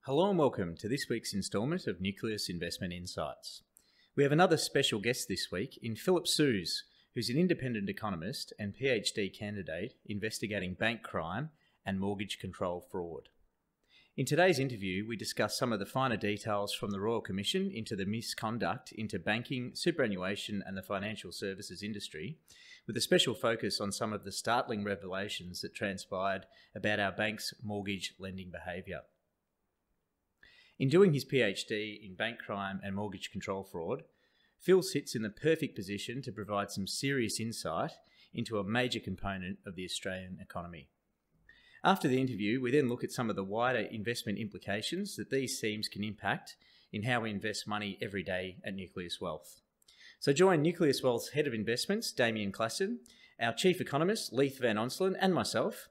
Hello and welcome to this week's instalment of Nucleus Investment Insights. We have another special guest this week in Philip Sues, who's an independent economist and PhD candidate investigating bank crime and mortgage control fraud. In today's interview, we discuss some of the finer details from the Royal Commission into the misconduct into banking, superannuation and the financial services industry, with a special focus on some of the startling revelations that transpired about our bank's mortgage lending behaviour. In doing his PhD in bank crime and mortgage control fraud, Phil sits in the perfect position to provide some serious insight into a major component of the Australian economy. After the interview, we then look at some of the wider investment implications that these themes can impact in how we invest money every day at Nucleus Wealth. So join Nucleus Wealth's Head of Investments, Damien Klassen, our Chief Economist, Leith Van Onselen, and myself,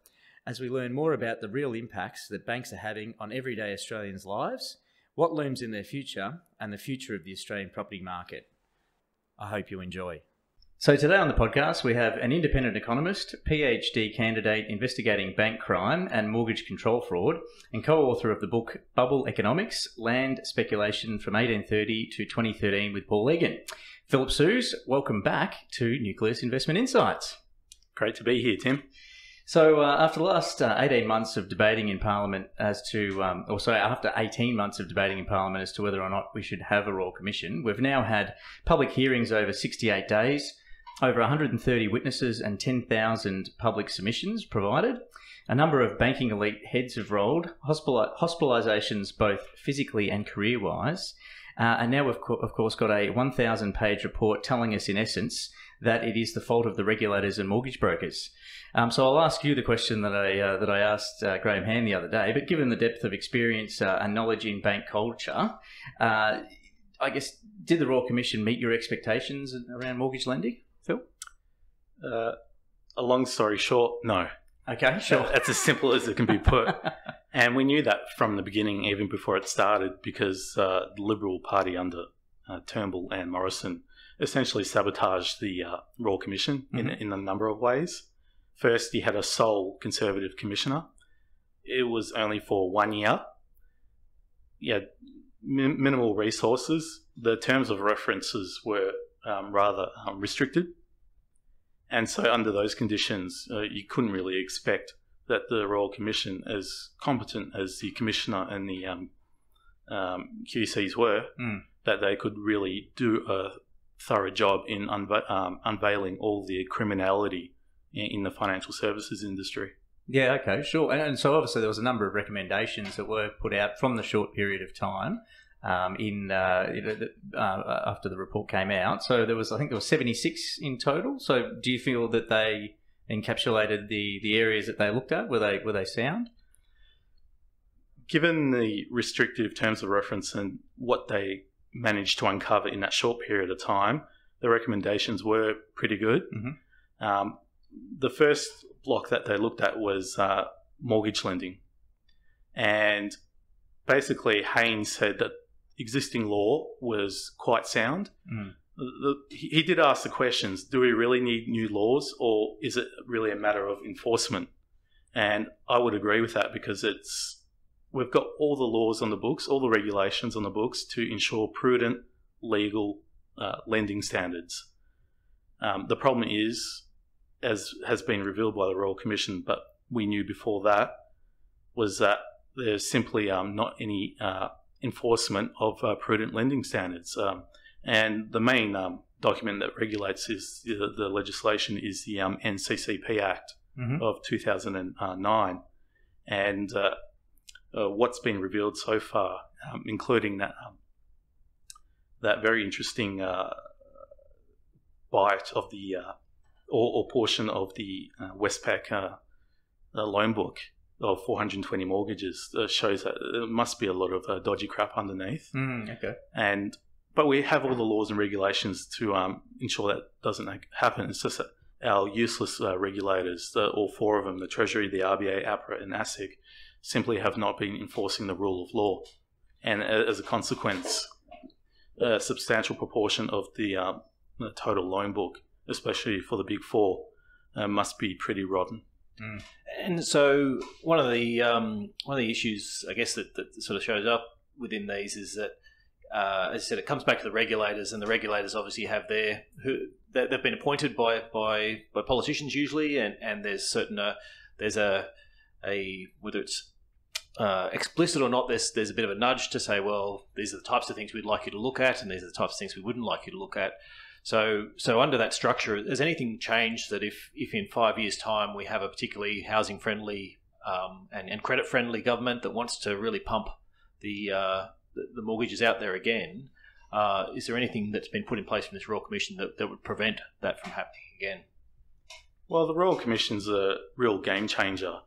as we learn more about the real impacts that banks are having on everyday Australians' lives, what looms in their future, and the future of the Australian property market. I hope you enjoy. So today on the podcast, we have an independent economist, PhD candidate investigating bank crime and mortgage control fraud, and co-author of the book Bubble Economics, Land Speculation from 1830 to 2013 with Paul Egan. Philip Sues, welcome back to Nucleus Investment Insights. Great to be here, Tim. So after the last 18 months of debating in Parliament after 18 months of debating in Parliament as to whether or not we should have a Royal Commission, we've now had public hearings over 68 days, over 130 witnesses and 10,000 public submissions provided. A number of banking elite heads have rolled, hospitalisations both physically and career-wise, and now we've of course got a 1,000-page report telling us in essence that it is the fault of the regulators and mortgage brokers. So I'll ask you the question that I asked Graham Hand the other day, but given the depth of experience and knowledge in bank culture, I guess, did the Royal Commission meet your expectations around mortgage lending, Phil? A long story short, no. Okay, sure. That's as simple as it can be put. And we knew that from the beginning, even before it started, because the Liberal Party under Turnbull and Morrison essentially sabotaged the Royal Commission in a number of ways. First, he had a sole Conservative commissioner. It was only for 1 year. He had minimal resources. The terms of references were rather restricted. And so under those conditions, you couldn't really expect that the Royal Commission, as competent as the Commissioner and the QCs were, that they could really do a thorough job in unveiling all the criminality in the financial services industry. Yeah, okay, sure. And so obviously there was a number of recommendations that were put out from the short period of time after the report came out. So there was 76 in total. So do you feel that they encapsulated the areas that they looked at? Were they sound? Given the restrictive terms of reference and what they managed to uncover in that short period of time, the recommendations were pretty good. The first block that they looked at was mortgage lending. And basically Haynes said that existing law was quite sound. He did ask the questions, do we really need new laws, or is it really a matter of enforcement? And I would agree with that, because we've got all the laws on the books, all the regulations on the books to ensure prudent, legal lending standards. The problem is, as has been revealed by the Royal Commission, but we knew before that, was that there's simply not any enforcement of prudent lending standards. And the main document that regulates the legislation is the NCCP Act of 2009. And what's been revealed so far, including that very interesting bite of the or portion of the Westpac loan book of 420 mortgages, shows that there must be a lot of dodgy crap underneath. Okay. But we have all the laws and regulations to ensure that doesn't happen. It's just that our useless regulators, all four of them, the Treasury, the RBA, APRA and ASIC, simply have not been enforcing the rule of law. And as a consequence, a substantial proportion of the total loan book, especially for the Big Four, must be pretty rotten. And so one of the issues, I guess, that sort of shows up within these is that, as I said, it comes back to the regulators, and the regulators obviously have they've been appointed by politicians usually, and there's certain there's a whether it's explicit or not, there's a bit of a nudge to say, well, these are the types of things we'd like you to look at, and these are the types of things we wouldn't like you to look at. So under that structure, has anything changed that if in 5 years' time we have a particularly housing-friendly and credit-friendly government that wants to really pump the mortgages out there again, is there anything that's been put in place from this Royal Commission that would prevent that from happening again? Well, the Royal Commission's a real game changer,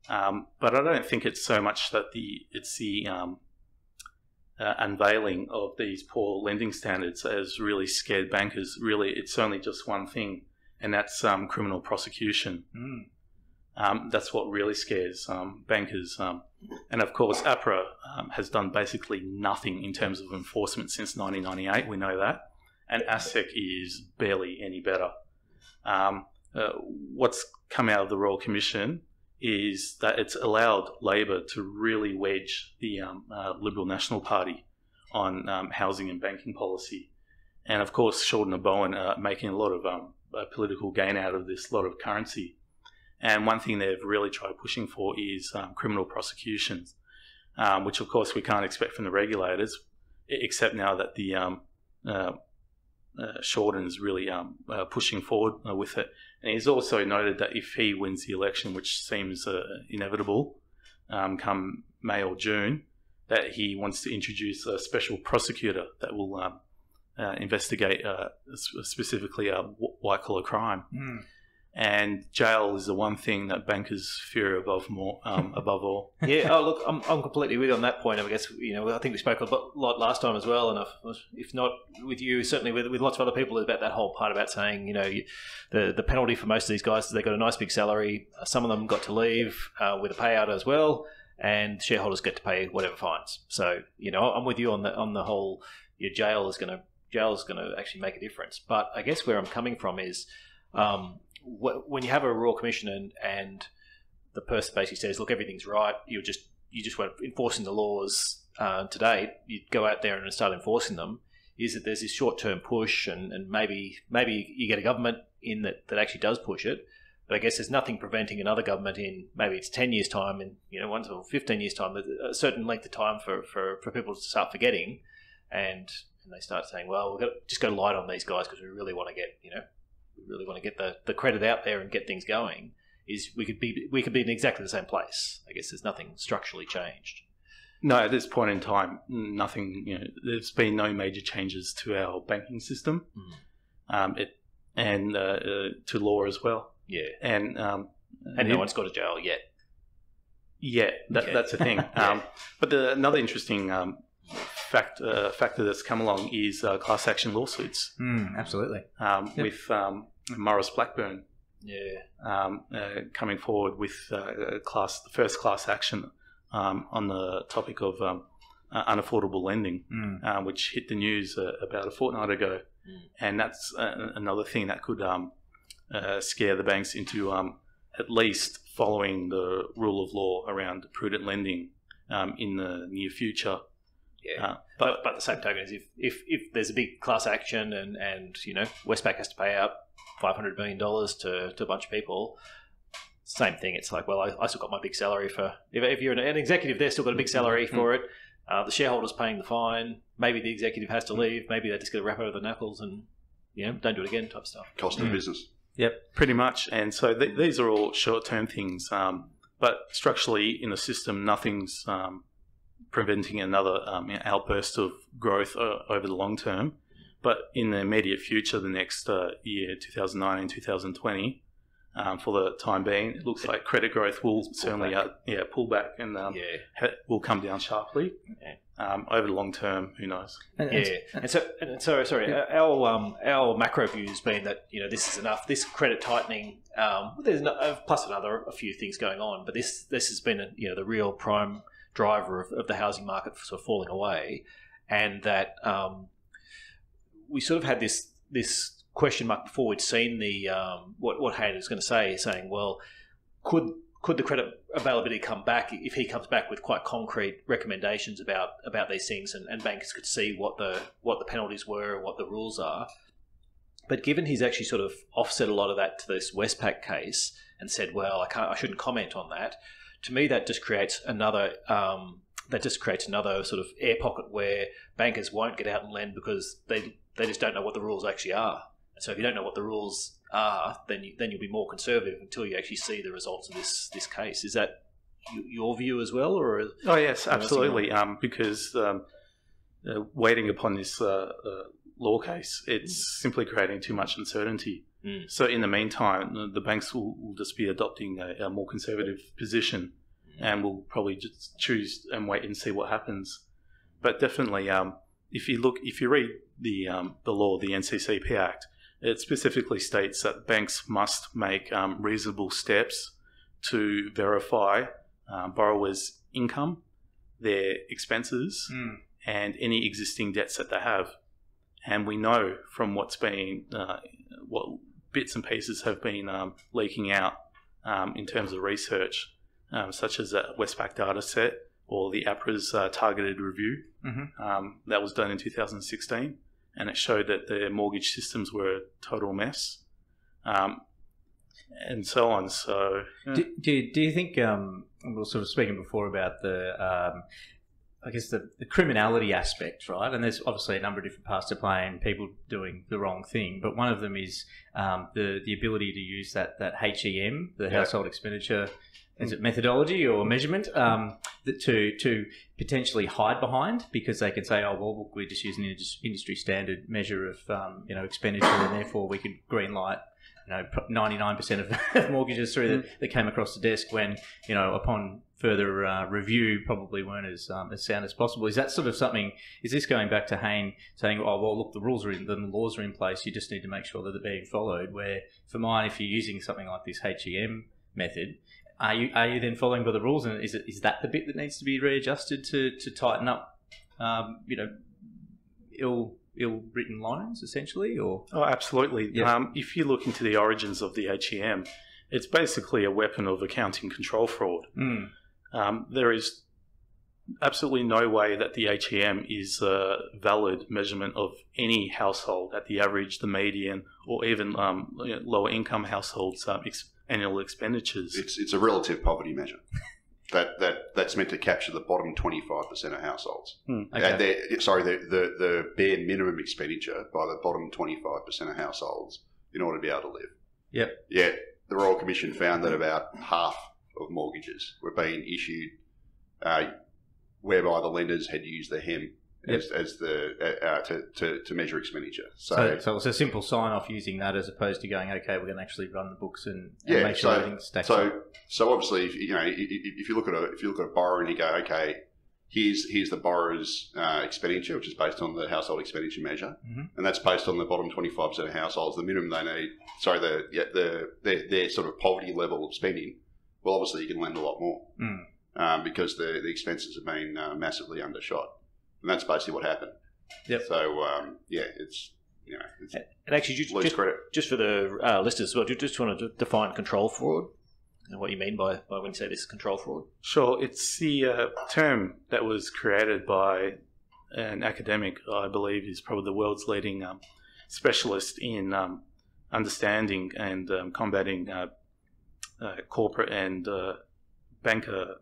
but I don't think it's so much that it's the unveiling of these poor lending standards has really scared bankers. Really, it's only just one thing, and that's criminal prosecution. That's what really scares bankers. And of course, APRA has done basically nothing in terms of enforcement since 1998. We know that. And ASIC is barely any better. What's come out of the Royal Commission is that it's allowed Labor to really wedge the Liberal National Party on housing and banking policy. And of course, Shorten and Bowen are making a lot of political gain out of this, a lot of currency. And one thing they've really tried pushing for is criminal prosecutions, which of course we can't expect from the regulators, except now that the Shorten's really pushing forward with it. And he's also noted that if he wins the election, which seems inevitable, come May or June, that he wants to introduce a special prosecutor that will investigate specifically white-collar crime. And jail is the one thing that bankers fear above all. Yeah. Oh, look, I'm completely with you on that point. I guess I think we spoke a lot last time as well, and if not with you, certainly with lots of other people about that whole part about saying the penalty for most of these guys is they got a nice big salary. Some of them got to leave with a payout as well, and shareholders get to pay whatever fines. So I'm with you on the whole. Jail is going to actually make a difference. But I guess where I'm coming from is. When you have a Royal Commission and the person basically says, look, everything's right, you just weren't enforcing the laws to date, you go out there and start enforcing them, is that there's this short-term push and maybe you get a government in that actually does push it, but I guess there's nothing preventing another government in maybe it's 10 years' time and 1 or 15 years' time, a certain length of time for people to start forgetting and they start saying, well, we've got to just go light on these guys because we really want to get, the credit out there and get things going, is we could be in exactly the same place. I guess there's nothing structurally changed. No, at this point in time, nothing. There's been no major changes to our banking system, and to law as well. Yeah, and no one's gone to jail yet. Yeah, that's the thing. Yeah. But another interesting factor that's come along is class action lawsuits. Absolutely. With Maurice Blackburn coming forward with the first class action on the topic of unaffordable lending, which hit the news about a fortnight ago. And that's another thing that could scare the banks into at least following the rule of law around prudent lending in the near future. Yeah, but the same token is if there's a big class action and Westpac has to pay out $500 million to a bunch of people, same thing. It's like, well, I still got my big salary for if you're an executive, they've still got a big salary for it. The shareholder's paying the fine. Maybe the executive has to leave. Maybe they just get a wrap over the knuckles and don't do it again type stuff. Cost of business. Yep, pretty much. And so these are all short-term things, but structurally in the system, nothing's preventing another outburst of growth over the long term. But in the immediate future, the next year, 2019, 2020, for the time being, it looks like credit growth will certainly pull back and will come down sharply. Over the long term, who knows? Our macro view has been that this is enough. This credit tightening, there's plus a few things going on, but this has been the real prime driver of the housing market sort of falling away, and that we sort of had this question mark before we'd seen the what Hayden was going to say, saying, well, could the credit availability come back if he comes back with quite concrete recommendations about these things, and bankers could see what the penalties were and what the rules are. But given he's actually sort of offset a lot of that to this Westpac case and said, well, I shouldn't comment on that. To me, that just creates another sort of air pocket where bankers won't get out and lend because they just don't know what the rules actually are. And so if you don't know what the rules are, then you'll be more conservative until you actually see the results of this case. Is that your view as well, or? Oh yes, absolutely. Because waiting upon this law case, it's simply creating too much uncertainty. So in the meantime, the banks will just be adopting a more conservative position, and will probably just choose and wait and see what happens. But definitely, if you read the law, the NCCP Act, it specifically states that banks must make reasonable steps to verify borrowers' income, their expenses, and any existing debts that they have. And we know from what's been, what bits and pieces have been leaking out in terms of research, such as that Westpac data set or the APRA's targeted review that was done in 2016. And it showed that their mortgage systems were a total mess, and so on. So, do you think we were sort of speaking before about the I guess the criminality aspect, right? And there's obviously a number of different parts to play and people doing the wrong thing, but one of them is the ability to use that HEM, the household expenditure. Is it methodology or measurement to potentially hide behind, because they can say, oh, well, look, we're just using an industry standard measure of expenditure, and therefore we could green light 99% of mortgages through that came across the desk when, upon further review, probably weren't as sound as possible. Is that sort of something? Is this going back to Hayne saying, oh, well, look, the laws are in place. You just need to make sure that they're being followed. Where for mine, if you're using something like this HEM method, are you then following by the rules, and is that the bit that needs to be readjusted to tighten up, ill-written lines essentially, or? Oh, absolutely. Yeah. If you look into the origins of the HEM, it's basically a weapon of accounting control fraud. There is absolutely no way that the HEM is a valid measurement of any household at the average, the median, or even lower income households' annual expenditures. It's a relative poverty measure. That's meant to capture the bottom 25% of households. Okay. The bare minimum expenditure by the bottom 25% of households in order to be able to live. Yep. Yeah, the Royal Commission found that about half of mortgages were being issued whereby the lenders had used the HEM as to measure expenditure. So it's a simple sign off using that, as opposed to going, okay, we're going to actually run the books and make sure everything's stacked up. So obviously, if you look at a borrower and you go, okay, here's the borrower's expenditure, which is based on the household expenditure measure, and that's based on the bottom 25% of households, the minimum they need. Sorry, their sort of poverty level of spending. Well, obviously, you can lend a lot more because the expenses have been massively undershot. And that's basically what happened. Yep. So, it's and actually, just for the listeners as well, do you just want to define control fraud and what you mean by when you say this is control fraud? Sure. It's the term that was created by an academic, I believe, is probably the world's leading specialist in understanding and combating corporate and banker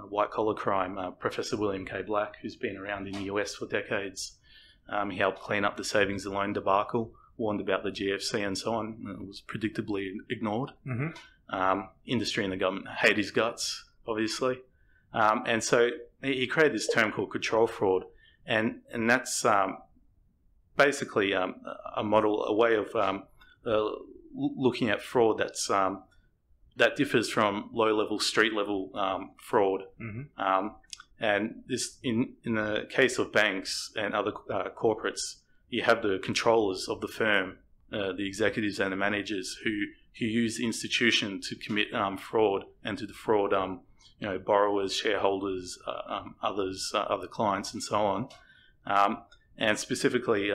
white-collar crime, Professor William K. Black, who's been around in the US for decades. He helped clean up the savings and loan debacle, warned about the GFC and so on. It was predictably ignored. Industry and the government hate his guts, obviously. And so he created this term called control fraud. And that's basically a model, a way of looking at fraud that's that differs from low-level, street-level fraud. And this, in the case of banks and other corporates, you have the controllers of the firm, the executives and the managers who use the institution to commit fraud and to defraud borrowers, shareholders, other clients, and so on. And specifically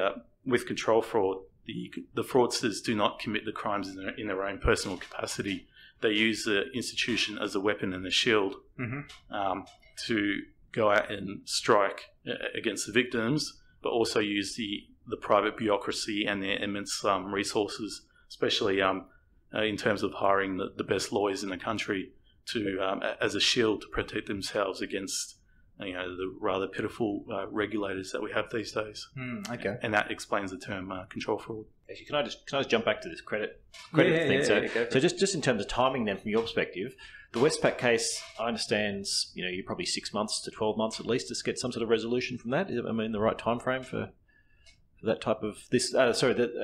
with control fraud, the fraudsters do not commit the crimes in their own personal capacity. they use the institution as a weapon and a shield to go out and strike against the victims, but also use the private bureaucracy and their immense resources, especially in terms of hiring the best lawyers in the country to as a shield to protect themselves against the rather pitiful regulators that we have these days. Okay, and that explains the term control fraud. Actually, can I just jump back to this credit thing? So just in terms of timing, then, from your perspective, the Westpac case, I understand, you're probably 6 months to 12 months at least to get some sort of resolution from that. I mean, the right time frame for that type of this. I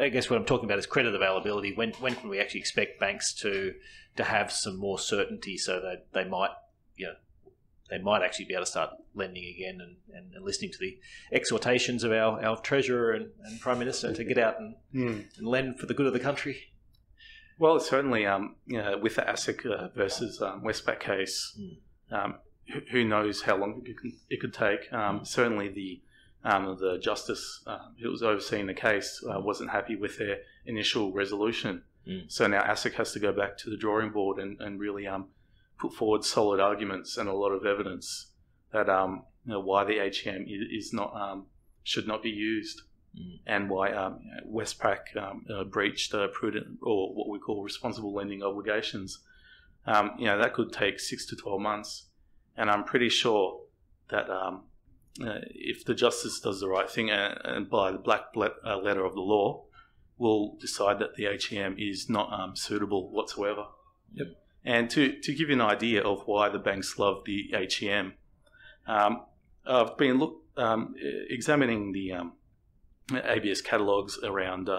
guess what I'm talking about is credit availability. When can we actually expect banks to have some more certainty so that they might actually be able to start lending again and listening to the exhortations of our Treasurer and Prime Minister to get out and lend for the good of the country? Well, certainly with the ASIC versus Westpac case, who knows how long it could take. Certainly the justice who was overseeing the case wasn't happy with their initial resolution. So now ASIC has to go back to the drawing board and really put forward solid arguments and a lot of evidence that why the ATM is not should not be used, and why Westpac breached prudent, or what we call responsible lending obligations. That could take 6 to 12 months, and I'm pretty sure that if the justice does the right thing and by the black letter of the law, will decide that the ATM is not suitable whatsoever. Yep. And to give you an idea of why the banks love the ATM, I've been examining the ABS catalogues around,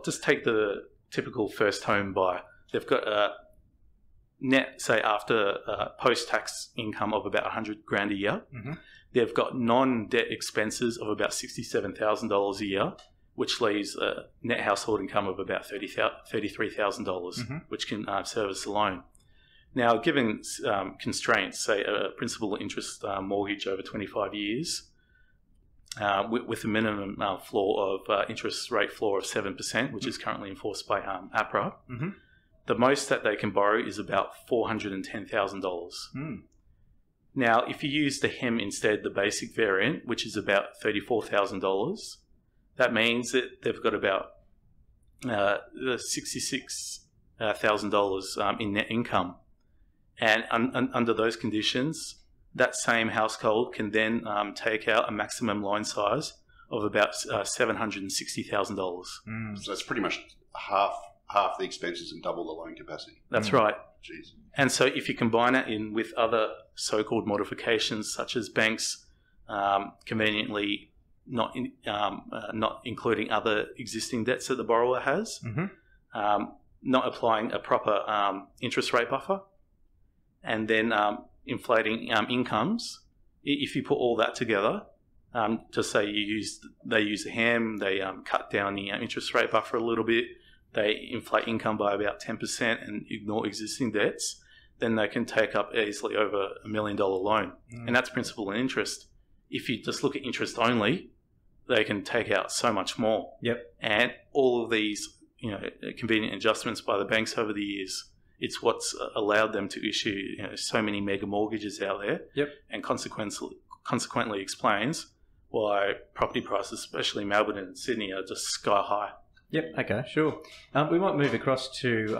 just take the typical first home buyer. They've got a net, say, after post-tax income of about $100,000 a year. They've got non-debt expenses of about $67,000 a year, which leaves a net household income of about $33,000, which can service the loan. Now, given constraints, say a principal interest mortgage over 25 years, with a minimum floor of interest rate floor of 7%, which is currently enforced by APRA, the most that they can borrow is about $410,000. Now, if you use the HEM instead, the basic variant, which is about $34,000, that means that they've got about $66,000 in net income. And under those conditions, that same household can then take out a maximum loan size of about $760,000. So that's pretty much half the expenses and double the loan capacity. That's right. Jeez. And so if you combine it in with other so-called modifications, such as banks conveniently not including other existing debts that the borrower has, not applying a proper interest rate buffer, and then inflating incomes. If you put all that together, just say they use the HEM, they cut down the interest rate buffer a little bit, they inflate income by about 10% and ignore existing debts, then they can take up easily over $1 million loan. And that's principal and interest. If you just look at interest only, they can take out so much more. And all of these convenient adjustments by the banks over the years, it's what's allowed them to issue so many mega mortgages out there, and consequently explains why property prices, especially Melbourne and Sydney, are just sky high. Okay, sure. We might move across to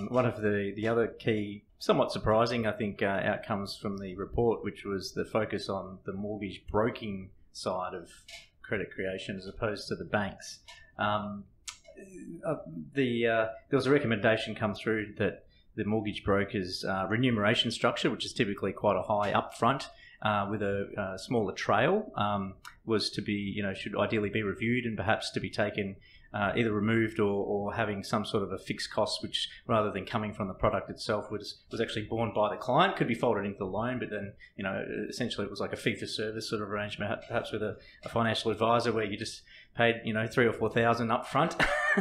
one of the other key, somewhat surprising, I think, outcomes from the report, which was the focus on the mortgage broking side of credit creation as opposed to the banks. There was a recommendation come through that the mortgage broker's remuneration structure, which is typically quite a high upfront with a smaller trail, was to be, should ideally be reviewed and perhaps to be taken either removed or having some sort of a fixed cost, which rather than coming from the product itself was actually borne by the client, could be folded into the loan, but then essentially it was like a fee for service sort of arrangement, perhaps with a financial advisor where you just paid $3,000 or $4,000 up front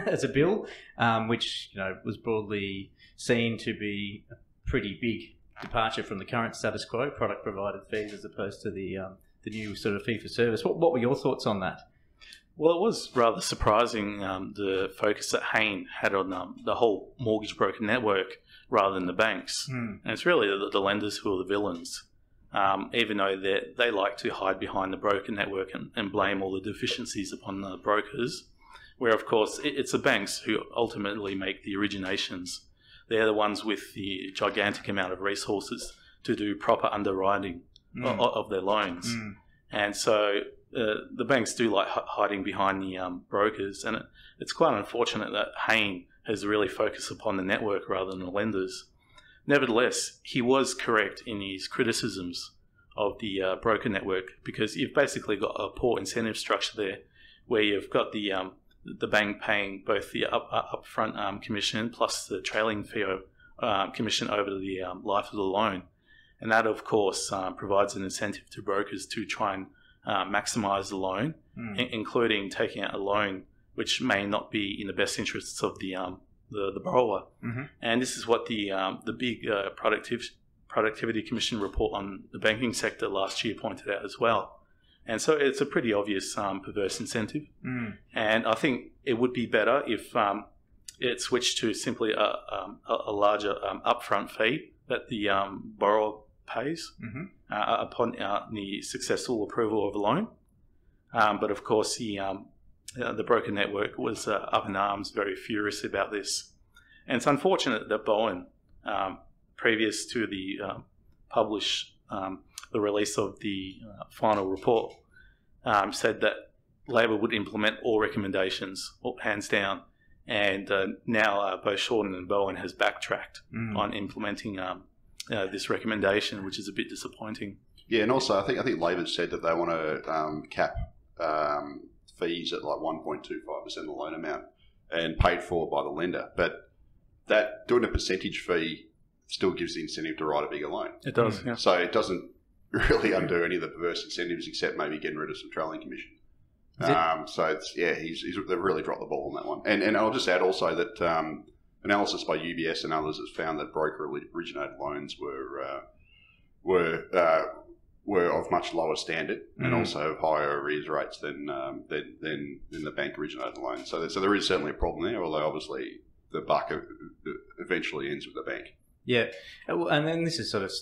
as a bill, which was broadly seen to be a pretty big departure from the current status quo, product provided fees, as opposed to the new sort of fee for service. What were your thoughts on that? Well, it was rather surprising the focus that Hayne had on the whole mortgage broker network rather than the banks. And it's really the lenders who are the villains, even though they like to hide behind the broker network and blame all the deficiencies upon the brokers, where, of course, it's the banks who ultimately make the originations. They're the ones with the gigantic amount of resources to do proper underwriting of their loans. And so the banks do like hiding behind the brokers, and it's quite unfortunate that Hayne has really focused upon the network rather than the lenders. Nevertheless, he was correct in his criticisms of the broker network, because you've basically got a poor incentive structure there, where you've got the bank paying both the upfront commission plus the trailing fee commission over the life of the loan. And that, of course, provides an incentive to brokers to try and maximise the loan, including taking out a loan which may not be in the best interests of the borrower. And this is what the big Productivity Commission report on the banking sector last year pointed out as well. And so it's a pretty obvious perverse incentive. And I think it would be better if it switched to simply a larger upfront fee that the borrower pays upon the successful approval of a loan. But of course, the broker network was up in arms, very furious about this. And it's unfortunate that Bowen, previous to the the release of the final report, said that Labor would implement all recommendations, hands down. And now both Shorten and Bowen has backtracked on implementing this recommendation, which is a bit disappointing. Yeah, and also I think Labor said that they want to cap fees at like 1.25% of the loan amount and paid for by the lender. But that doing a percentage fee still gives the incentive to write a bigger loan. It does, yeah. So it doesn't really undo any of the perverse incentives, except maybe getting rid of some trailing commission. So it's they've really dropped the ball on that one. And I'll just add also that analysis by UBS and others has found that broker originated loans were of much lower standard and also have higher arrears rates than the bank originated loans. So there is certainly a problem there, although obviously the buck eventually ends with the bank. Yeah, and then this is sort of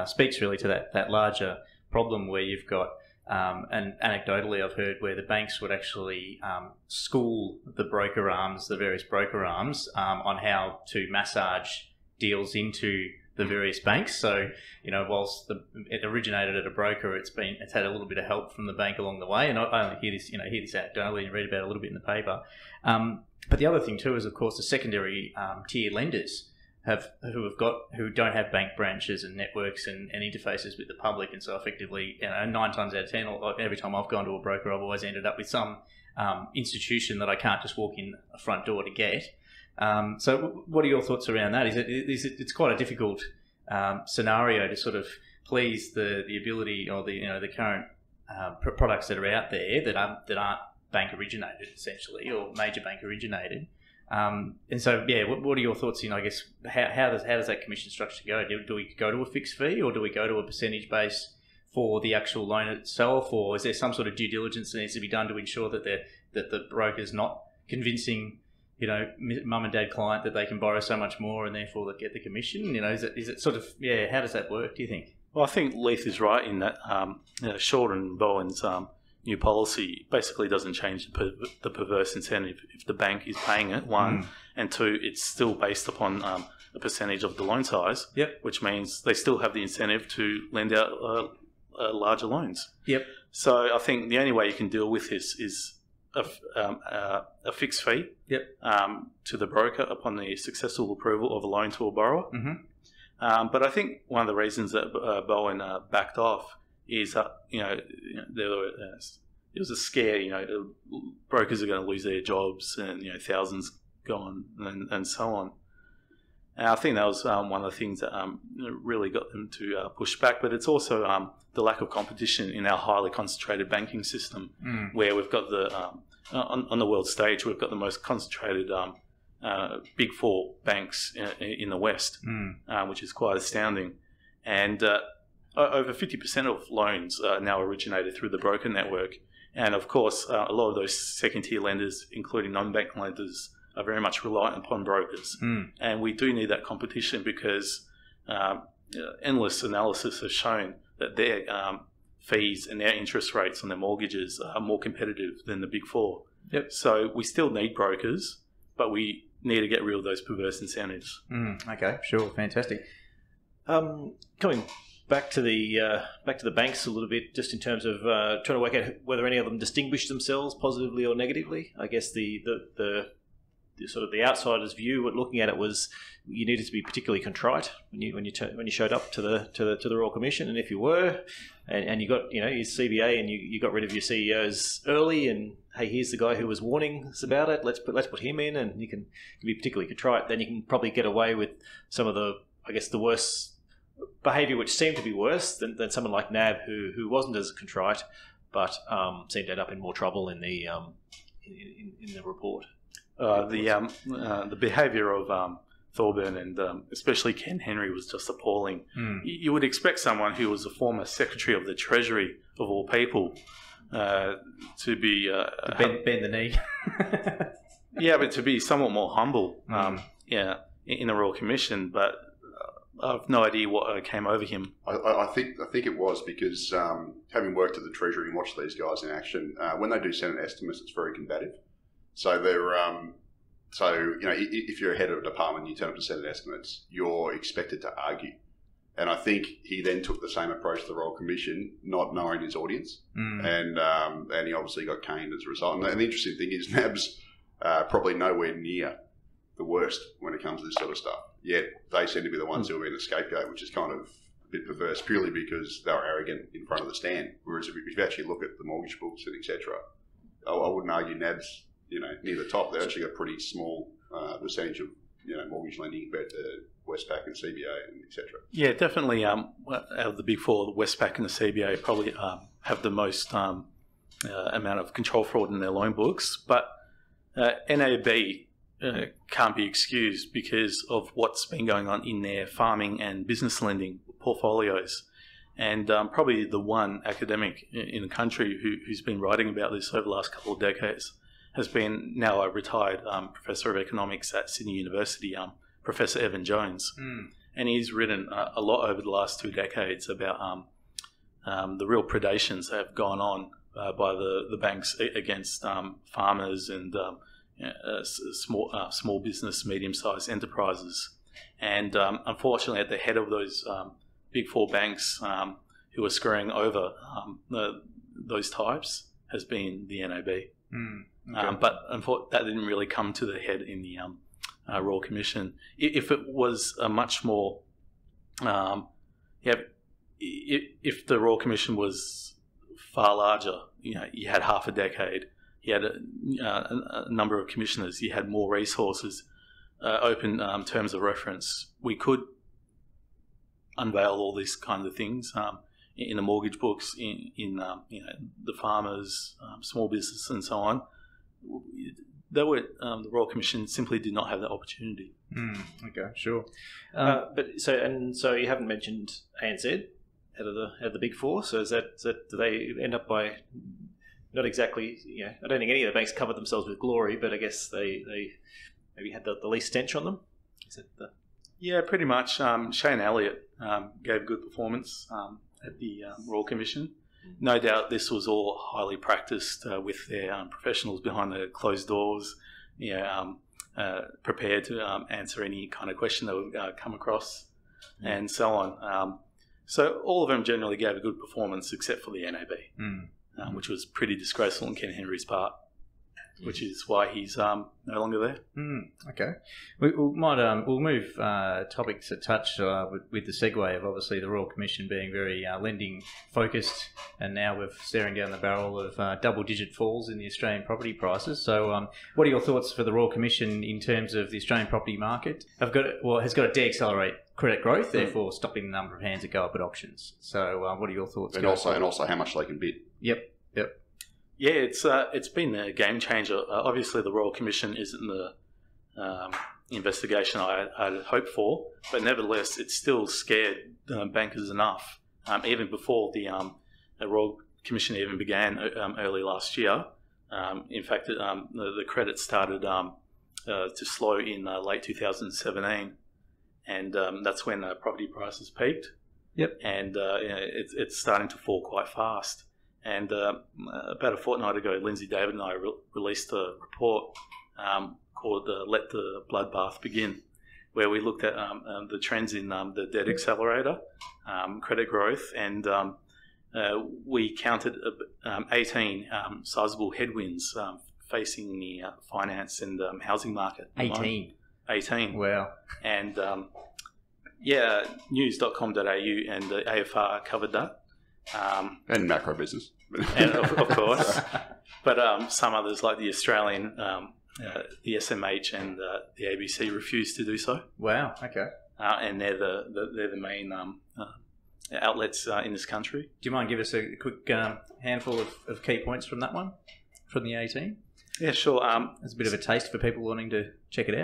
speaks really to that larger problem where you've got, and anecdotally I've heard where the banks would actually school the various broker arms on how to massage deals into the various banks. So, whilst it originated at a broker, it's had a little bit of help from the bank along the way. And I only hear this anecdotally and read about it a little bit in the paper. But the other thing too is, of course, the secondary tier lenders who don't have bank branches and networks and interfaces with the public, and so effectively, 9 times out of 10, or every time I've gone to a broker, I've always ended up with some institution that I can't just walk in a front door to get. So, what are your thoughts around that? It's quite a difficult scenario to sort of please the ability or the current products that are out there that aren't bank originated essentially, or major bank originated. And so, what are your thoughts? I guess how does that commission structure go? Do we go to a fixed fee, or do we go to a percentage base for the actual loan itself, or is there some sort of due diligence that needs to be done to ensure that the broker's not convincing mum and dad client that they can borrow so much more and therefore they get the commission? Is it sort of how does that work? Do you think? Well, I think Leith is right in that Shorten and Bowen's new policy basically doesn't change the perverse incentive if the bank is paying it, one, and two, it's still based upon a percentage of the loan size, which means they still have the incentive to lend out larger loans. So I think the only way you can deal with this is a fixed fee to the broker upon the successful approval of a loan to a borrower. But I think one of the reasons that Bowen backed off is that it was a scare. Brokers are going to lose their jobs, and thousands gone, and so on. And I think that was one of the things that really got them to push back. But it's also the lack of competition in our highly concentrated banking system, where we've got on the world stage, we've got the most concentrated big four banks in the West, which is quite astounding. And over 50% of loans are now originated through the broker network. And of course, a lot of those second-tier lenders, including non-bank lenders, are very much reliant upon brokers. And we do need that competition because endless analysis has shown that their fees and their interest rates on their mortgages are more competitive than the Big Four. Yep. So we still need brokers, but we need to get rid of those perverse incentives. Okay, sure, fantastic. Coming back to the banks a little bit, just in terms of trying to work out whether any of them distinguish themselves positively or negatively. I guess the sort of the outsider's view at looking at it was you needed to be particularly contrite when you showed up to the Royal Commission, and if you were, and you got your CBA and you got rid of your CEOs early, and hey, here's the guy who was warning us about it. Let's put him in, and you can be particularly contrite. Then you can probably get away with some of the worst behaviour, which seemed to be worse than someone like NAB who wasn't as contrite, but seemed to end up in more trouble in the report. The behaviour of Thorburn and especially Ken Henry was just appalling. You would expect someone who was a former Secretary of the Treasury, of all people, to be... bend the knee. Yeah, but to be somewhat more humble in the Royal Commission, but I've no idea what came over him. I think it was because having worked at the Treasury and watched these guys in action, when they do Senate estimates, it's very combative. So they're if you're a head of a department and you turn up to Senate estimates, you're expected to argue. And I think he then took the same approach to the Royal Commission, not knowing his audience, and he obviously got caned as a result. And the interesting thing is, NAB's probably nowhere near the worst when it comes to this sort of stuff. Yet they seem to be the ones who are being the scapegoat, which is kind of a bit perverse, purely because they were arrogant in front of the stand. Whereas if you actually look at the mortgage books and etc., I wouldn't argue NAB's near the top. They've actually got a pretty small percentage of mortgage lending compared to Westpac and CBA and etc. Yeah, definitely. Out of the Big Four, the Westpac and the CBA probably have the most amount of control fraud in their loan books, but NAB can't be excused because of what's been going on in their farming and business lending portfolios. And probably the one academic in the country who's been writing about this over the last couple of decades has been now a retired professor of economics at Sydney University, Professor Evan Jones. And he's written a lot over the last 2 decades about the real predations that have gone on by the banks against farmers and small business, medium-sized enterprises. And unfortunately, at the head of those Big Four banks who are screwing over those types has been the NAB. Okay. But unfortunately, that didn't really come to the head in the Royal Commission. If it was a much more, if the Royal Commission was far larger, you had half a decade, you had a number of commissioners, you had more resources, open terms of reference, we could unveil all these kind of things in the mortgage books, in the farmers, small business, and so on. The Royal Commission simply did not have that opportunity. Okay, sure. So you haven't mentioned ANZ out of the Big Four. So do they end up by not exactly? I don't think any of the banks covered themselves with glory, but I guess they maybe had the least stench on them. Is it the... Yeah, pretty much. Shane Elliott gave good performance at the Royal Commission. No doubt this was all highly practiced with their professionals behind the closed doors, prepared to answer any kind of question that would come across and so on. So all of them generally gave a good performance except for the NAB, which was pretty disgraceful on Ken Henry's part, which is why he's no longer there. Okay. We'll move topics a touch with the segue of obviously the Royal Commission being very lending focused, and now we're staring down the barrel of double-digit falls in the Australian property prices. So what are your thoughts for the Royal Commission in terms of the Australian property market? Has got to de-accelerate credit growth, therefore stopping the number of hands that go up at auctions. So what are your thoughts? And also how much they can bid. Yep. Yeah, it's been a game changer. Obviously, the Royal Commission isn't the investigation I'd hoped for, but nevertheless, it still scared bankers enough. Even before the Royal Commission even began early last year. In fact, the credit started to slow in late 2017, and that's when property prices peaked. Yep. And it's starting to fall quite fast. And about a fortnight ago, Lindsay David and I released a report called "Let the Bloodbath Begin," where we looked at the trends in the debt accelerator, credit growth, and we counted 18 sizable headwinds facing the finance and housing market. 18. Wow. And news.com.au and the AFR covered that. And macro business. And of course. But some others like the Australian, the SMH and the ABC refused to do so. Wow, okay. And they're the main outlets in this country. Do you mind giving us a quick handful of key points from that one, from the 18? Yeah, sure. There's a bit of a taste for people wanting to check it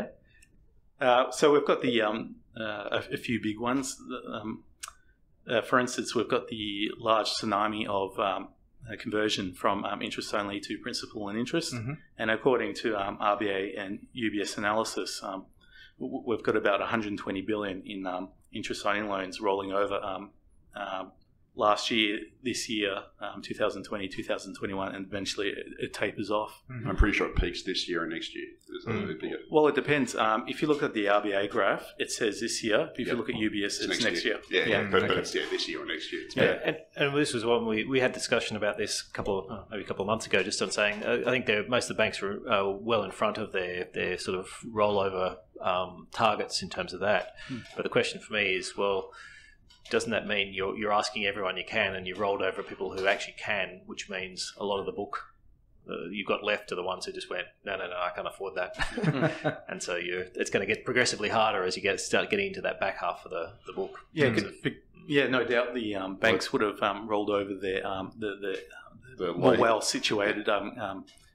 out. So we've got the a few big ones. For instance, we've got the large tsunami of conversion from interest only to principal and interest. Mm-hmm. And according to RBA and UBS analysis, we've got about 120 billion in interest only loans rolling over last year, this year, 2020, 2021, and eventually it tapers off. Mm-hmm. I'm pretty sure it peaks this year and next year. Well, it depends. If you look at the RBA graph, it says this year. If you look at UBS, it's next year. But it's this year or next year. And this was one we had discussion about this maybe a couple of months ago, just on saying I think most of the banks are well in front of their sort of rollover targets in terms of that. But the question for me is, well, doesn't that mean you're asking everyone you can and you've rolled over people who actually can, which means a lot of the book you've got left are the ones who just went, no, I can't afford that. And so it's going to get progressively harder as you start getting into that back half of the book. Yeah, no doubt the banks would have rolled over their the more well-situated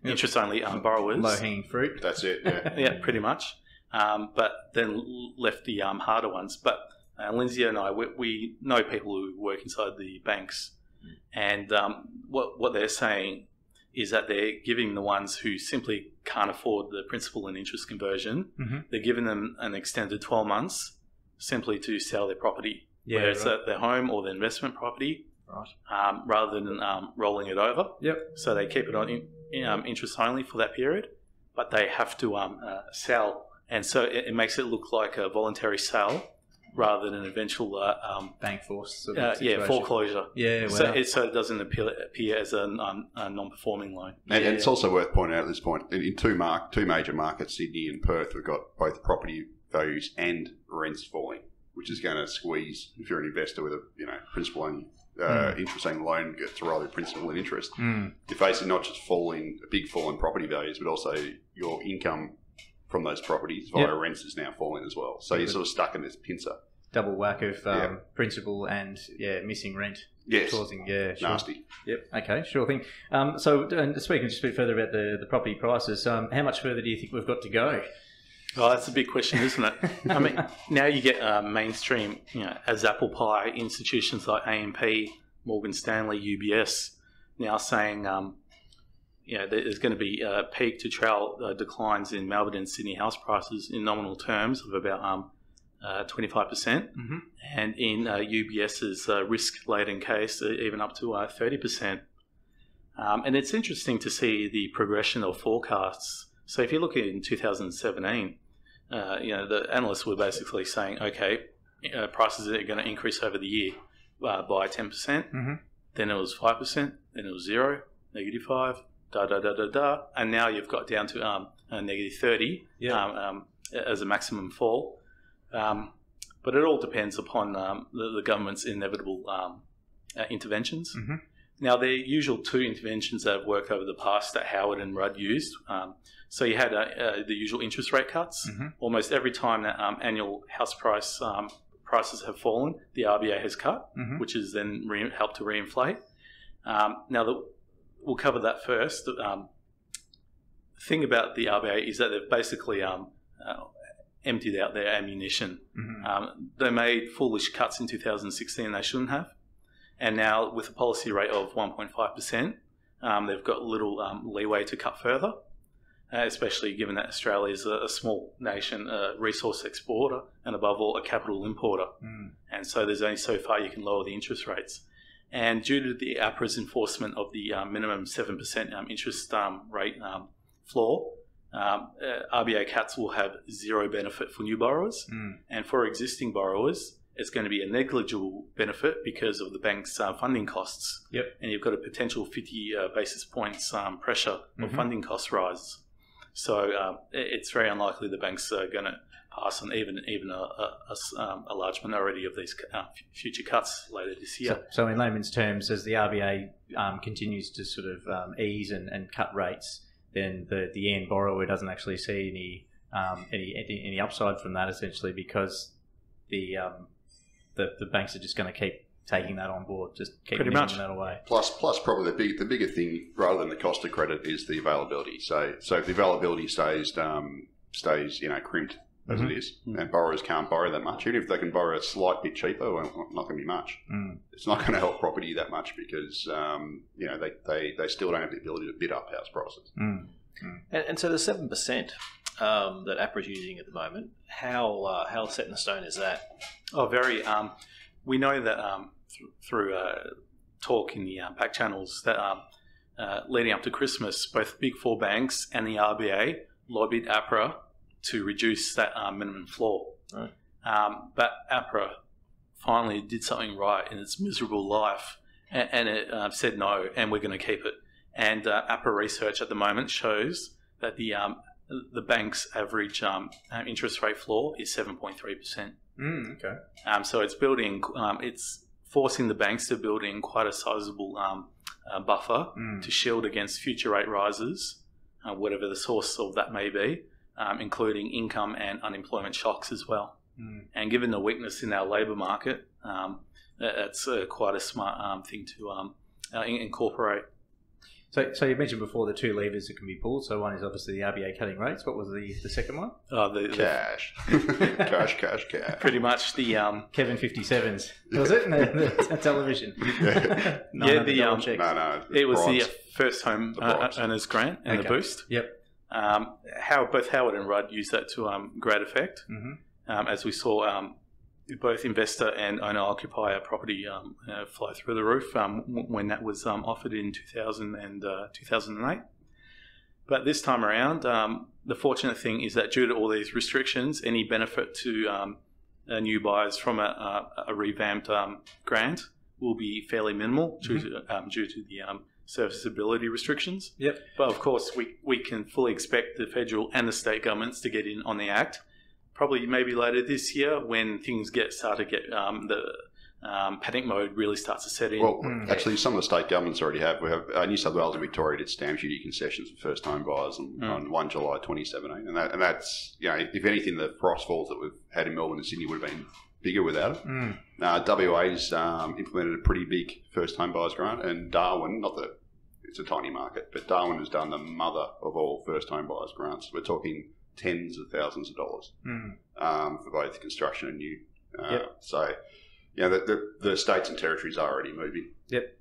interest-only borrowers. Low-hanging fruit. That's it, yeah, pretty much. But then left the harder ones. But Lindsay and I, we know people who work inside the banks, and what they're saying is that they're giving the ones who simply can't afford the principal and interest conversion, they're giving them an extended 12 months simply to sell their property, whether it's their home or their investment property, rather than rolling it over. Yep. So they keep it on interest only for that period, but they have to sell, and so it makes it look like a voluntary sale rather than an eventual bank force sort of situation. Foreclosure. Yeah, so it doesn't appear as a non-performing loan. And it's also worth pointing out at this point, in two major markets, Sydney and Perth, we've got both property values and rents falling, which is going to squeeze, if you're an investor with a principal and interest only loan to roll your principal and interest. You're facing not just a big fall in property values, but also your income from those properties via rents is now falling as well. So you're sort of stuck in this pincer. Double whack of principal and missing rent. Yes. Causing, nasty. Yep. Okay, sure thing. So speaking just a bit further about the property prices, how much further do you think we've got to go? Oh, that's a big question, isn't it? I mean, now you get mainstream, as apple pie institutions like AMP, Morgan Stanley, UBS, now saying, there's going to be peak to trail declines in Melbourne and Sydney house prices in nominal terms of about 25%, and in UBS's risk-laden case, even up to 30%. And it's interesting to see the progression of forecasts. So if you look in 2017, the analysts were basically saying, okay, prices are going to increase over the year by 10%. Then it was 5%. Then it was 0, -5. And now you've got down to -30 as a maximum fall. But it all depends upon the government's inevitable interventions. Now, the usual two interventions that have worked over the past that Howard and Rudd used. So you had the usual interest rate cuts. Almost every time that annual house prices have fallen, the RBA has cut, which has then helped to reinflate. Now, we'll cover that first. The thing about the RBA is that they've basically emptied out their ammunition. They made foolish cuts in 2016 they shouldn't have. And now with a policy rate of 1.5%, they've got little leeway to cut further, especially given that Australia is a small nation, a resource exporter, and above all, a capital importer. And so there's only so far you can lower the interest rates. And due to the APRA's enforcement of the minimum 7% interest rate floor, RBA cuts will have zero benefit for new borrowers. And for existing borrowers, it's going to be a negligible benefit because of the bank's funding costs. And you've got a potential 50 basis points pressure of funding cost rise. So it's very unlikely the banks are going to pass on even a large minority of these future cuts later this year. So in layman's terms, as the RBA continues to sort of ease and cut rates, then the end borrower doesn't actually see any upside from that, essentially, because the banks are just going to keep taking that on board, just keep moving that away. Plus, probably the bigger thing, rather than the cost of credit, is the availability. So if the availability stays crimped as it is, and borrowers can't borrow that much, even if they can borrow a slight bit cheaper, well, not going to be much. It's not going to help property that much because they still don't have the ability to bid up house prices. And so the 7% that APRA is using at the moment, how set in stone is that? Oh, very. We know that through talk in the back channels that leading up to Christmas, both the Big Four banks and the RBA lobbied APRA to reduce that minimum floor. Right. But APRA finally did something right in its miserable life, and it said no, and we're going to keep it. And APRA research at the moment shows that the bank's average interest rate floor is 7.3%. Okay. So it's building, it's forcing the banks to build in quite a sizable buffer to shield against future rate rises, whatever the source of that may be, including income and unemployment shocks as well. And given the weakness in our labour market, that's quite a smart thing to incorporate. So you mentioned before the two levers that can be pulled. So one is obviously the RBA cutting rates. What was the second one? Cash. cash. Pretty much the Kevin 57s. Was it? The television. No, it was the first home owners grant and the boost. Both Howard and Rudd used that to great effect. As we saw both investor and owner-occupier property fly through the roof when that was offered in 2000 and 2008. But this time around, the fortunate thing is that due to all these restrictions, any benefit to new buyers from a revamped grant will be fairly minimal due to the serviceability restrictions. But of course, we can fully expect the federal and the state governments to get in on the act. Probably maybe later this year when things start to get the panic mode really starts to set in. Well, actually, some of the state governments already have. We have New South Wales and Victoria did stamp duty concessions for first home buyers on 1 July 2017, and that's if anything, the price falls that we've had in Melbourne and Sydney would have been bigger without it. WA's implemented a pretty big first home buyers grant, and Darwin, not that it's a tiny market, but Darwin has done the mother of all first home buyers grants. We're talking tens of thousands of dollars for both construction and new. So, the states and territories are already moving.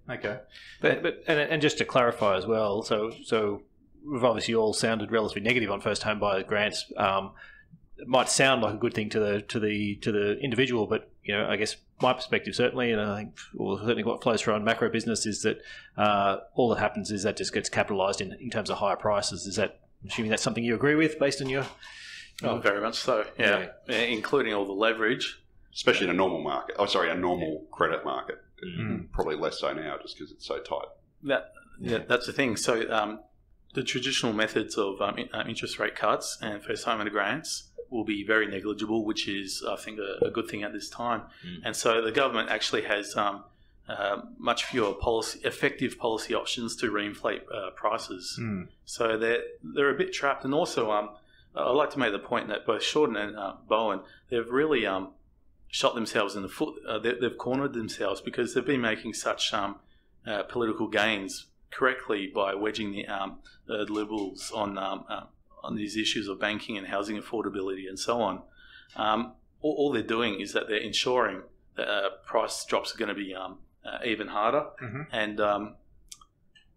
Okay. But just to clarify as well, so we've obviously all sounded relatively negative on first home buyer grants. It might sound like a good thing to the individual, but I guess my perspective certainly, and I think certainly what flows through on macro business is that all that happens is that just gets capitalised in terms of higher prices. Is that? I'm assuming that's something you agree with based on your... Oh, very much so, yeah. Including all the leverage. Especially in a normal market. a normal credit market. Probably less so now just because it's so tight. That's the thing. So the traditional methods of interest rate cuts and first home grants will be very negligible, which is, I think, a good thing at this time. And so the government actually has... much fewer effective policy options to reinflate prices. So they're a bit trapped. And also, I'd like to make the point that both Shorten and Bowen, they've really shot themselves in the foot. They've cornered themselves because they've been making such political gains correctly by wedging the Liberals on these issues of banking and housing affordability and so on. All they're doing is that they're ensuring that price drops are going to be even harder, and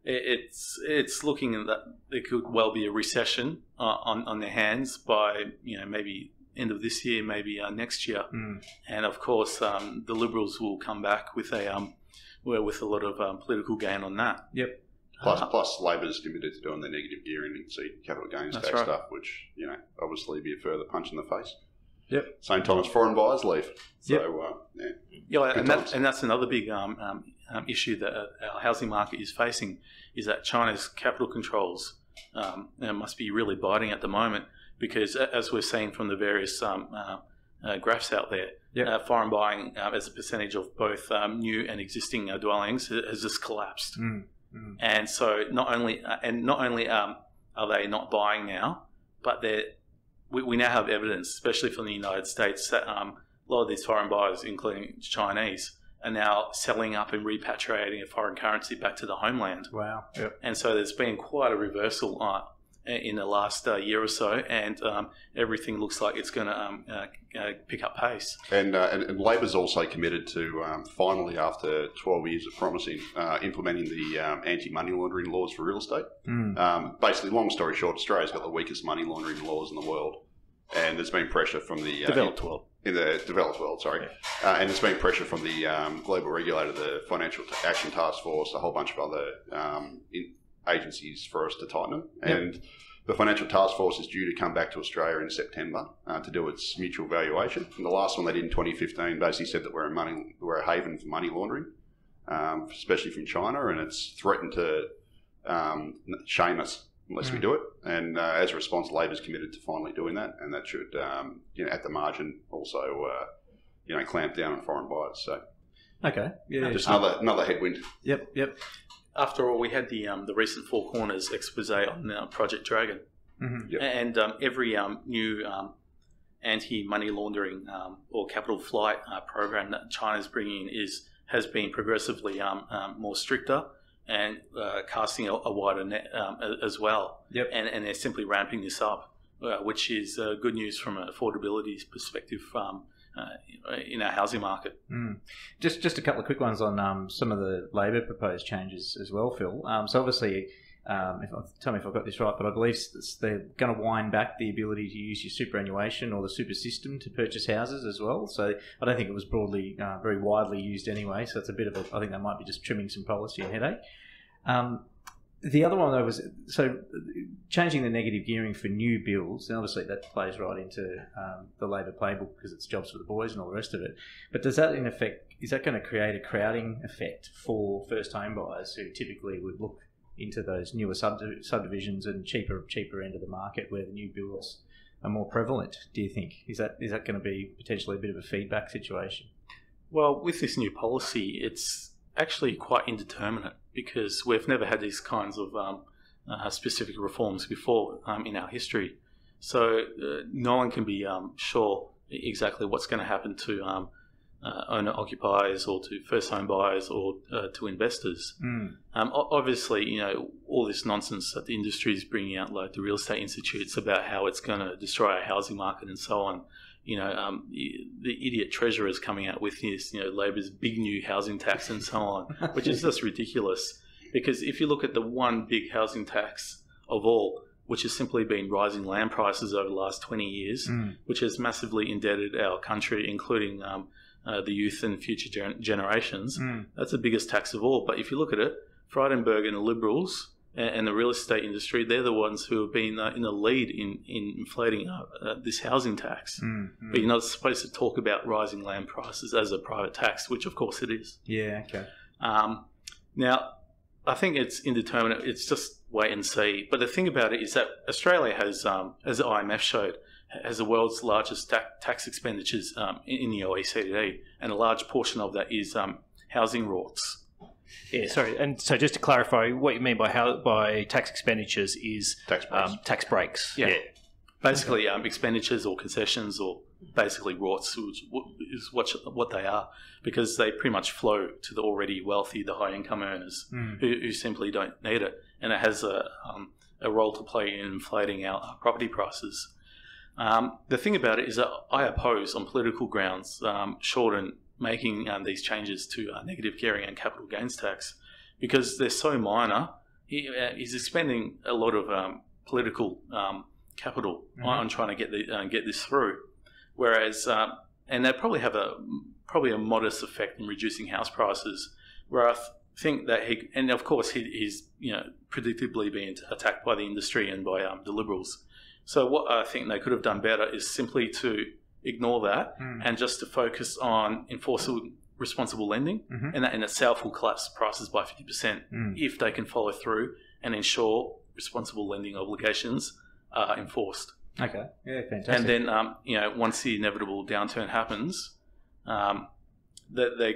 it's looking that there could well be a recession on their hands by maybe end of this year, maybe next year, and of course the Liberals will come back with a lot of political gain on that. Yep. Plus Labor's committed to doing their negative gearing and seed capital gains tax stuff, which obviously be a further punch in the face. Yep. Same time as foreign buyers leave. So and that's another big issue that our housing market is facing, is that China's capital controls must be really biting at the moment, because as we're seeing from the various graphs out there, foreign buying as a percentage of both new and existing dwellings has just collapsed. And so not only are they not buying now, but we now have evidence, especially from the United States, that a lot of these foreign buyers, including Chinese, are now selling up and repatriating a foreign currency back to the homeland. Wow. Yep. And so there's been quite a reversal in the last year or so, and everything looks like it's going to pick up pace. And Labor's also committed to finally, after 12 years of promising, implementing the anti-money laundering laws for real estate. Basically, long story short, Australia's got the weakest money laundering laws in the world, and there's been pressure from the developed world. In the developed world, sorry. And there's been pressure from the global regulator, the Financial Action Task Force, a whole bunch of other agencies for us to tighten them. And the Financial Task Force is due to come back to Australia in September to do its mutual valuation. And the last one they did in 2015 basically said that we're a haven for money laundering, especially from China, and it's threatened to shame us unless we do it. And as a response, Labor's committed to finally doing that, and that should, at the margin, also, clamp down on foreign buyers. So, just another headwind. Yep. After all, we had the recent Four Corners expose on Project Dragon, and every new anti-money laundering or capital flight program that China's bringing has been progressively more stricter and casting a wider net as well. Yep. And they're simply ramping this up, which is good news from an affordability perspective in our housing market. Just a couple of quick ones on some of the Labor proposed changes as well, Phil. So obviously, tell me if I've got this right, but I believe they're going to wind back the ability to use your superannuation or the super system to purchase houses as well. So I don't think it was broadly, very widely used anyway. So it's a bit of I think they might be just trimming some policy and headache. The other one, though, was changing the negative gearing for new builds, and obviously that plays right into the Labor playbook because it's jobs for the boys and all the rest of it. But is that going to create a crowding effect for first home buyers who typically would look into those newer subdivisions and cheaper end of the market where the new builds are more prevalent, do you think? Is that going to be potentially a bit of a feedback situation? Well, with this new policy, it's actually quite indeterminate because we've never had these kinds of specific reforms before in our history. So no one can be sure exactly what's going to happen to owner-occupiers or to first-home buyers or to investors. Obviously, all this nonsense that the industry is bringing out, like the real estate institutes, about how it's going to destroy our housing market and so on. The idiot treasurer is coming out with this, Labor's big new housing tax and so on, which is just ridiculous. Because if you look at the one big housing tax of all, which has simply been rising land prices over the last 20 years, which has massively indebted our country, including the youth and future generations, that's the biggest tax of all. But if you look at it, Frydenberg and the Liberals and the real estate industry, they're the ones who have been in the lead in inflating this housing tax. But you're not supposed to talk about rising land prices as a private tax, which of course it is. Yeah, okay. Now, I think it's indeterminate. It's just wait and see. But the thing about it is that Australia has, as the IMF showed, has the world's largest tax expenditures in the OECD, and a large portion of that is housing rorts. Yeah, sorry. And so just to clarify, what you mean by tax expenditures is tax breaks. Yeah. Basically, expenditures or concessions or basically rorts is what they are, because they pretty much flow to the already wealthy, the high-income earners who simply don't need it. And it has a role to play in inflating our property prices. The thing about it is that I oppose, on political grounds, short and making these changes to negative gearing and capital gains tax, because they're so minor. He's expending a lot of political capital on trying to get this through, whereas and they probably have a modest effect in reducing house prices. Where I think that and of course he's predictably being attacked by the industry and by the Liberals. So what I think they could have done better is simply to ignore that and just to focus on enforceable responsible lending, and that in itself will collapse prices by 50% if they can follow through and ensure responsible lending obligations are enforced. Okay, yeah, fantastic. And then once the inevitable downturn happens, they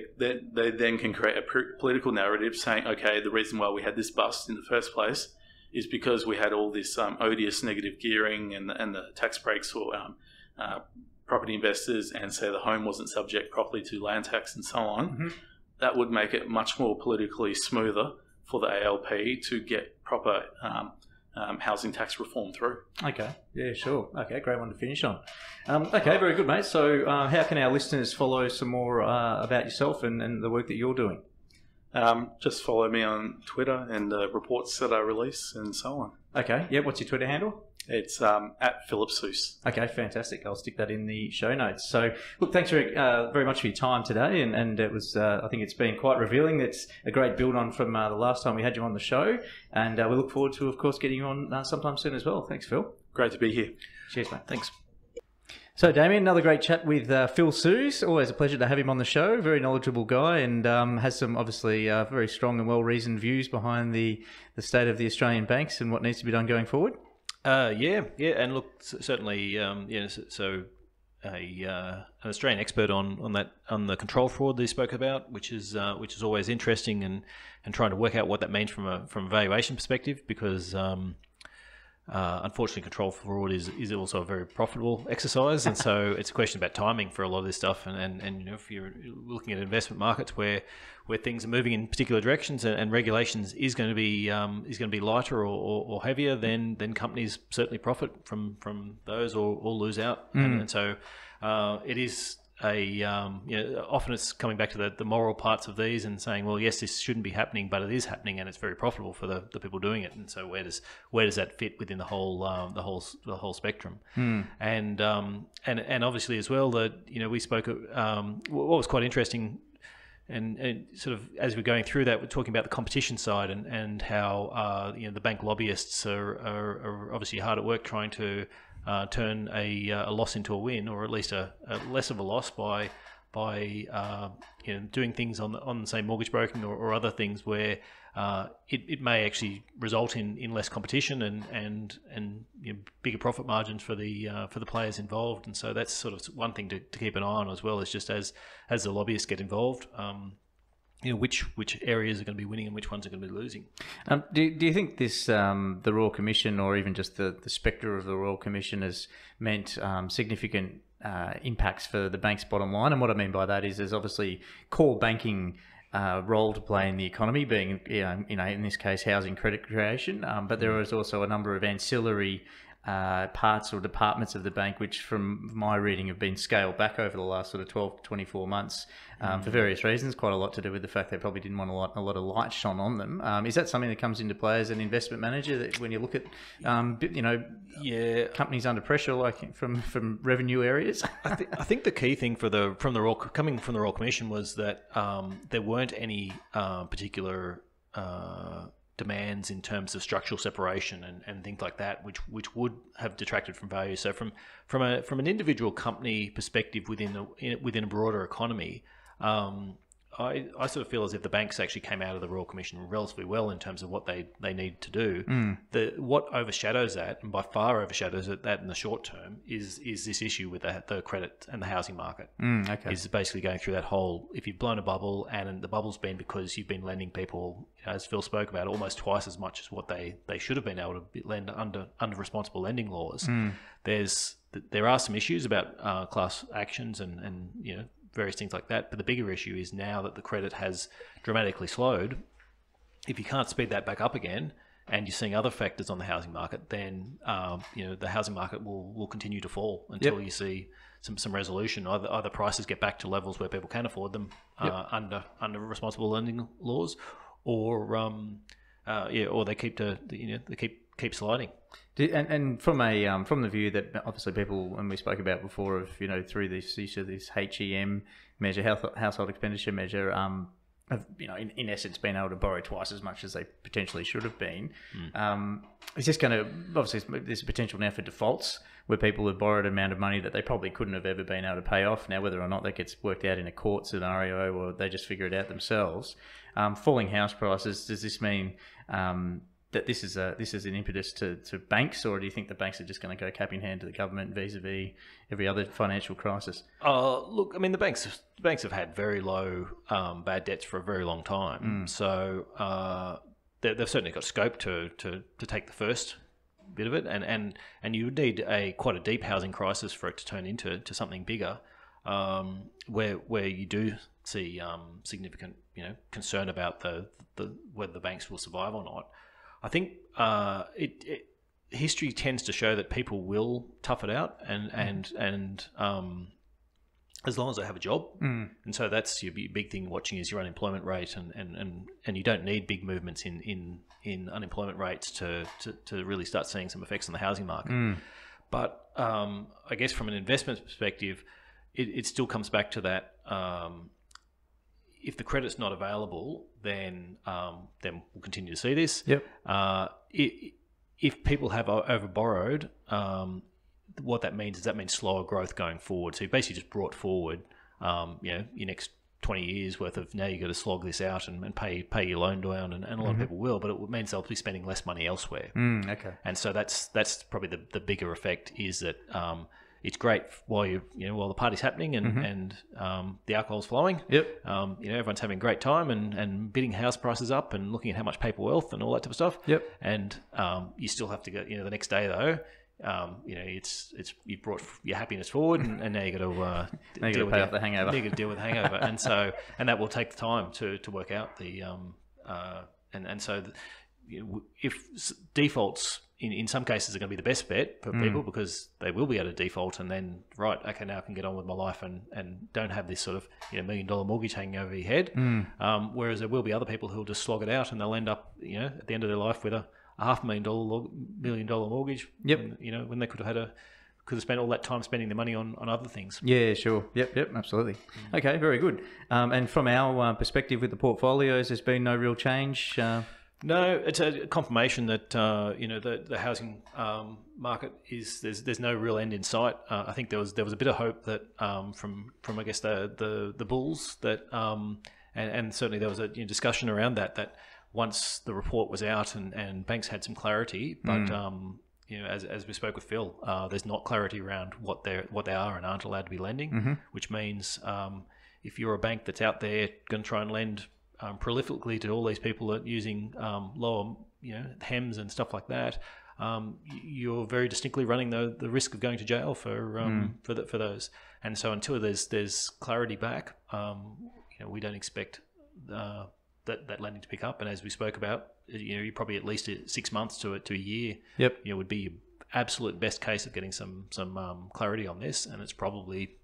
then can create a political narrative saying, okay, the reason why we had this bust in the first place is because we had all this odious negative gearing and the tax breaks for property investors, and say the home wasn't subject properly to land tax and so on. That would make it much more politically smoother for the ALP to get proper housing tax reform through. Okay, yeah, sure. Okay, great one to finish on. Okay, very good, mate. So how can our listeners follow some more about yourself and the work that you're doing? Just follow me on Twitter and the reports that I release and so on. Okay, yeah, what's your Twitter handle? It's at Philip Seuss. Okay, fantastic. I'll stick that in the show notes. So, look, thanks very much for your time today, and it was I think it's been quite revealing. It's a great build on from the last time we had you on the show, and we look forward to, of course, getting you on sometime soon as well. Thanks, Phil. Great to be here. Cheers, mate. Thanks. So, Damien, another great chat with Phil Seuss. Always a pleasure to have him on the show. Very knowledgeable guy, and has some obviously very strong and well-reasoned views behind the state of the Australian banks and what needs to be done going forward. Yeah, and look, certainly, an Australian expert on the control fraud that he spoke about, which is always interesting, and trying to work out what that means from a valuation perspective, because unfortunately, control fraud is also a very profitable exercise, and so it's a question about timing for a lot of this stuff. And if you're looking at investment markets where things are moving in particular directions and regulations is going to be lighter or heavier, then companies certainly profit from those or lose out. And so it is often it's coming back to the moral parts of these and saying, well, yes, this shouldn't be happening, but it is happening, and it's very profitable for the people doing it. And so where does that fit within the whole spectrum? And obviously as well that we spoke what was quite interesting. And sort of as we're going through that, we're talking about the competition side and how the bank lobbyists are obviously hard at work trying to turn a loss into a win, or at least a less of a loss by doing things on say mortgage broking or other things where it may actually result in less competition and bigger profit margins for the players involved. And so that's sort of one thing to keep an eye on, as well as just as the lobbyists get involved. Which areas are going to be winning and which ones are going to be losing. Do you think this the Royal Commission, or even just the spectre of the Royal Commission, has meant significant impacts for the bank's bottom line? And what I mean by that is there's obviously core banking role to play in the economy, being in this case housing credit creation, but there is also a number of ancillary parts or departments of the bank which, from my reading, have been scaled back over the last sort of 12 to 24 months for various reasons. Quite a lot to do with the fact they probably didn't want a lot of light shone on them. Is that something that comes into play as an investment manager, that when you look at companies under pressure, like from revenue areas? I think the key thing from the Royal Commission was that there weren't any particular demands in terms of structural separation and things like that, which would have detracted from value. So from an individual company perspective within a broader economy, I sort of feel as if the banks actually came out of the Royal Commission relatively well in terms of what they need to do. What overshadows that, and by far overshadows that in the short term, is this issue with the credit and the housing market. Okay. Is basically going through that whole, if you've blown a bubble, and the bubble's been because you've been lending people, as Phil spoke about, almost twice as much as what they should have been able to lend under responsible lending laws. There are some issues about class actions and various things like that, but the bigger issue is now that the credit has dramatically slowed, if you can't speed that back up again, and you're seeing other factors on the housing market, then the housing market will continue to fall until you see some resolution. Either prices get back to levels where people can afford them under responsible lending laws, or they keep sliding. And from the view that obviously people, and we spoke about before, of through this issue, this HEM measure, household expenditure measure, have in essence been able to borrow twice as much as they potentially should have been. Is this going to, obviously there's a potential now for defaults where people have borrowed an amount of money that they probably couldn't have ever been able to pay off. Now, whether or not that gets worked out in a court scenario or they just figure it out themselves. Falling house prices, does this mean that this is an impetus to banks, or do you think the banks are just going to go cap in hand to the government vis-a-vis every other financial crisis? Look, I mean, the banks have had very low bad debts for a very long time, so they've certainly got scope to take the first bit of it, and you would need quite a deep housing crisis for it to turn into something bigger, where you do see significant concern about whether the banks will survive or not. I think history tends to show that people will tough it out, and as long as they have a job, and so that's your big thing watching is your unemployment rate, and you don't need big movements in unemployment rates to really start seeing some effects on the housing market. But I guess from an investment perspective, it still comes back to that. If the credit's not available, then we'll continue to see this. Yep. If people have overborrowed, what that means is slower growth going forward. So you basically just brought forward, your next 20 years worth of, now you've got to slog this out and pay your loan down, and a lot of people will, but it means they'll be spending less money elsewhere. Okay. And so that's probably the bigger effect, is that it's great while the party's happening and the alcohol's flowing. Yep. Everyone's having a great time and bidding house prices up and looking at how much paper wealth and all that type of stuff. Yep. And you still have to go. The next day though, it's you brought your happiness forward, and now you got to deal with pay off the hangover. You got to deal with the hangover, and that will take the time to work out the if defaults in some cases are going to be the best bet for people, because they will be able to default and then now I can get on with my life and don't have this sort of $1 million mortgage hanging over your head. Whereas there will be other people who will just slog it out, and they'll end up at the end of their life with a $500,000 million mortgage. Yep. When they could have spent all that time spending the money on other things. Yeah, sure. Yep, absolutely. Okay, very good. And from our perspective with the portfolios, there's been no real change. No, it's a confirmation that the housing market there's no real end in sight. I think there was a bit of hope that from I guess the bulls that and certainly there was a discussion around that once the report was out and banks had some clarity, but as we spoke with Phil, there's not clarity around what they are and aren't allowed to be lending, which means if you're a bank that's out there going to try and lend prolifically to all these people that are using lower HEMs and stuff like that, you're very distinctly running the risk of going to jail for those. And so until there's clarity back, we don't expect that lending to pick up. And as we spoke about, you probably at least 6 months to a year. Yep. Would be your absolute best case of getting some clarity on this, and it's probably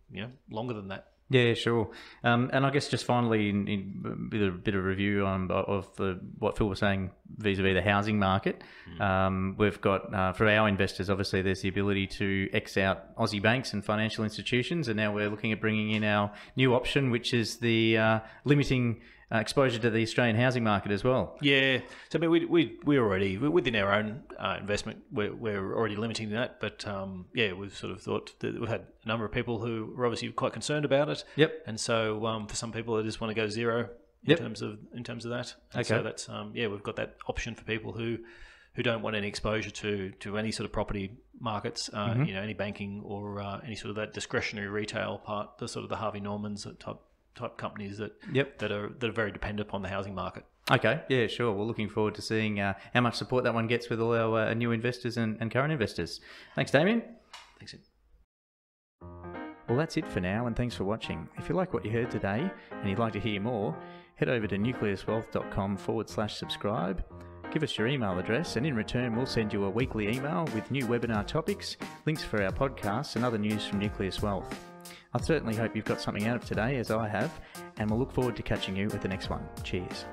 longer than that. Yeah, sure. And I guess just finally, in a bit of review of what Phil was saying vis-a-vis the housing market, we've got, for our investors, obviously there's the ability to X out Aussie banks and financial institutions, and now we're looking at bringing in our new option, which is the limiting exposure to the Australian housing market as well. Yeah, so I mean, we already within our own investment, we're already limiting that. But we've sort of thought that we've had a number of people who were obviously quite concerned about it. Yep. And so for some people, they just want to go zero in terms of that. And okay. So that's we've got that option for people who don't want any exposure to any sort of property markets, any banking or any sort of that discretionary retail part, the sort of the Harvey Normans type companies that are very dependent upon the housing market. Okay, yeah, sure. We're looking forward to seeing how much support that one gets with all our new investors and current investors. Thanks, Damien. Thanks. Well, that's it for now, and thanks for watching. If you like what you heard today and you'd like to hear more, head over to nucleuswealth.com/subscribe. give us your email address, and in return we'll send you a weekly email with new webinar topics, links for our podcasts and other news from Nucleus Wealth. I certainly hope you've got something out of today, as I have, and we'll look forward to catching you at the next one. Cheers.